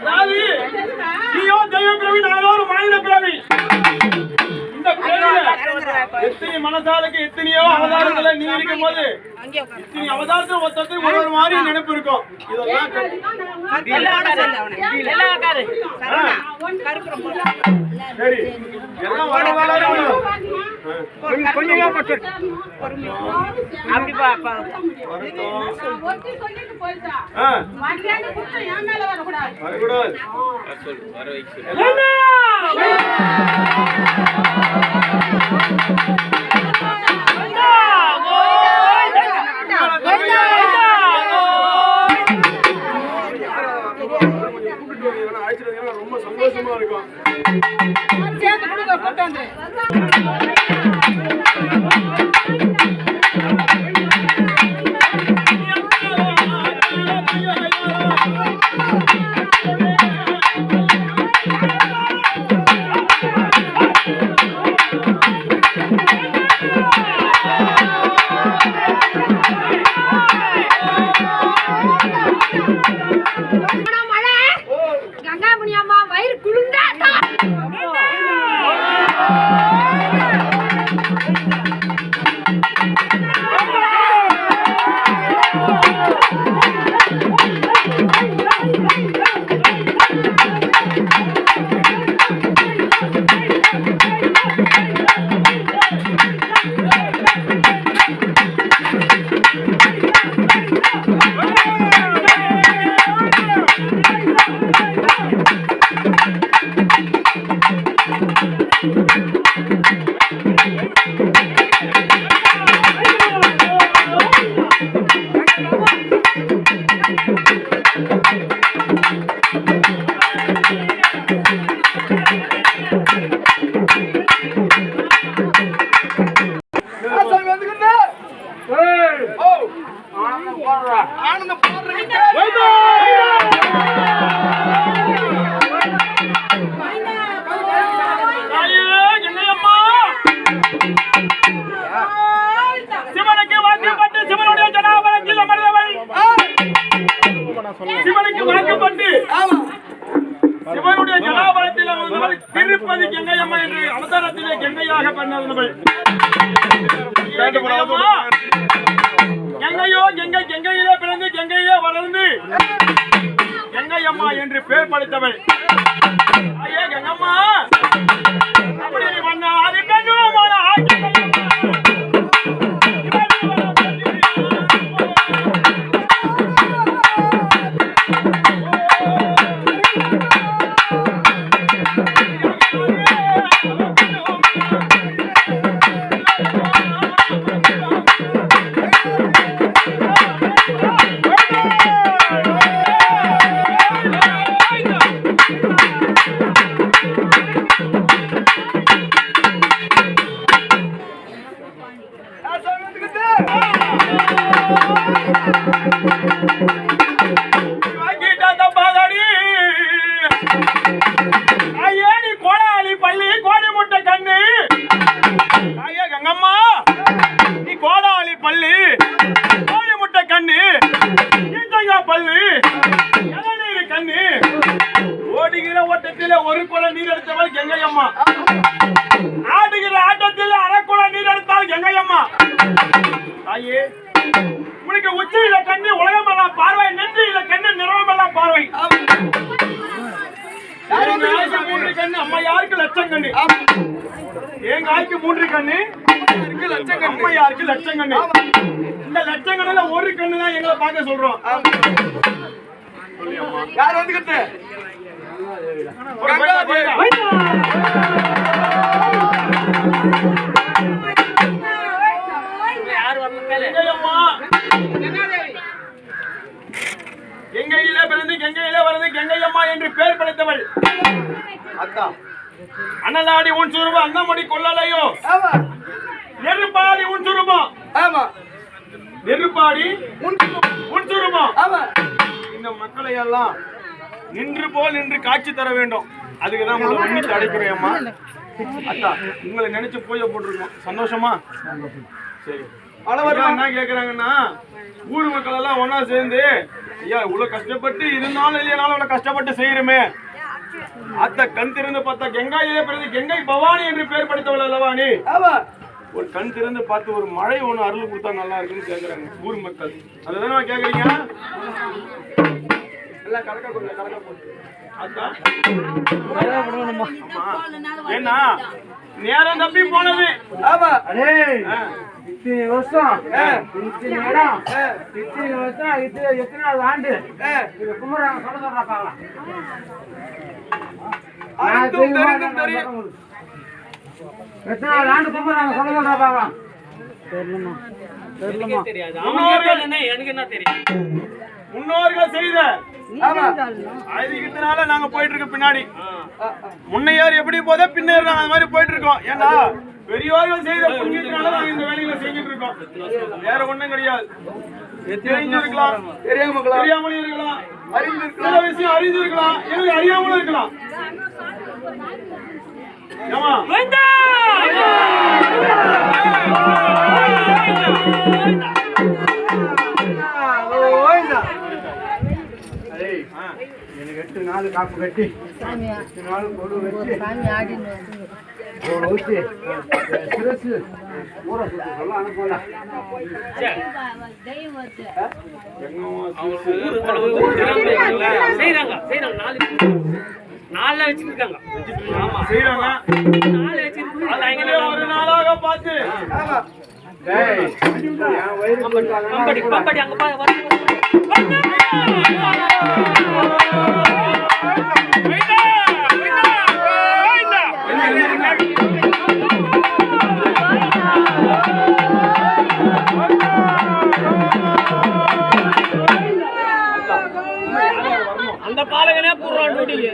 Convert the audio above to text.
ராவி நீயோ தெய்வ பிறவி நானோ ஒரு மனித பிறவி இந்த பிறவில எத்தனை மனசாலுக்கு எத்தனையோ அவதாரங்களை நீ இருக்கும் போது இத்தனை அவதாரத்தில் ஒருத்தருக்கு ஒரு மாதிரி நினைப்பு இருக்கும் இதெல்லாம் சரி எல்லாம் வர கொஞ்சம் அப்படி பாப்பா ரொம்ப சந்தோஷமா இருக்கும் சிவனுக்கு வாக்கப்பட்டு சிவனுடைய ஜனாபலத்தில் திருப்பதி கங்கையம்மா என்று அவதாரத்திலே கங்கையாக பண்ணவர்கள் கங்கையோ கங்கை கங்கையிலே பிறந்து கங்கையிலே வளர்ந்து கங்கையம்மா என்று பெயர் படைத்தவள். ஐயே கங்கம்மா அப்படி வந்தா அது பெண்ணுமான ஆட்சி ஒரு குடம் நீர் எடுத்தவள் கங்கையம்மா. ஆடுகிற ஆட்டத்தில் அரைக்குடம் நீர் எடுத்தால் கங்கையம்மா. தாயே உனக்கு உச்சியில கண்ணு உலகமெல்லாம் பார்வை, நெற்றியில கண்ணு நிறமெல்லாம் பார்வை. மூன்று கண்ணு அம்மா யாருக்கு லட்சம் கண்ணு, எங்க ஆய்க்கு மூன்று கண்ணு அம்மா யாருக்கு லட்சம் கண்ணு. இந்த லட்சம் கண்ணுல ஒரு கண்ணு தான் எங்களை பார்க்க சொல்றோம். யார் வந்துகிட்டு கங்கையிலே பிறந்து கங்கையிலே வளர்ந்து கங்கையம்மா என்று பெயர் படைத்தவள். அனலாடி உன் சுரூபம் அன்னமடி கொள்ளலையோ, நெருப்பாடி உன் சுரூபம், நெருப்பாடி உன் சுரூபம். இந்த மக்களை எல்லாம் நின்று போல் நின்று காட்சி தர வேண்டும். அதுக்குதான் உங்களை மன்னித்து அடைக்கிறேன் அம்மா. அத்தா உங்களை நினைச்சு பூஜை போட்டிருக்கோம். சந்தோஷமா? சரி. என்ன கேக்குறாங்கன்னா ஊர் மக்கள் எல்லாம் ஒன்னா சேர்ந்து ஐயா இவ்வளவு கஷ்டப்பட்டு இருந்தாலும் இல்லையானாலும் அவ்வளவு கஷ்டப்பட்டு செய்யறமே அத்த கண் திறந்து பார்த்தா கங்காயிலே பிறகு கங்கை பவானி என்று பெயர் படித்தவள் அல்லவா நீ ஒரு கண் திறந்து பார்த்து ஒரு மழை ஒண்ணு அருள் கொடுத்தா நல்லா இருக்குன்னு கேக்குறாங்க ஊர் மக்கள் அதுதானே கேக்குறீங்க எல்லாம் கலக்க போட்டு ஏன்னா நேரம் தப்பி போனது இத்தனை வருஷம் இத்தனை இடம் இத்தனை வருஷம் எத்தனாவது ஆண்டு இது குமரன் சொல்ல சொல்றா பாக்கலாம் எத்தனாவது ஆண்டு குமரன் சொல்ல சொல்றா பாக்கலாம் எனக்கு என்ன தெரியும் முன்னோர்கள் செய்த இதனால நாங்க போயிட்டு இருக்கோம் பின்னாடி முன்னையார் எப்படி போதோ பின்னர் நாங்க அந்த மாதிரி போயிட்டு இருக்கோம் ஏன்னா பெரியோர்கள் செய்த புண்ணியத்தினால நாங்க இந்த வேலையில செஞ்சுட்டு இருக்கோம் வேற ஒண்ணும் கிடையாது தெரிஞ்சிருக்கலாம் தெரியாமலும் இருக்கலாம் சில விஷயம் அறிந்திருக்கலாம் எனக்கு அறியாமலும் இருக்கலாம் ஏமா எனக்கு 8 நாள் காப்பு கட்டி 8 நாள் கொடு வச்சு ஊசி சிரசு ஊற சுட்டு சொல்ல அனுப்பலாம் நாலு வச்சிருக்காங்க ஒரு நாளாக பார்த்து அந்த பாலகனே போடுறான் டூட்டிக்கு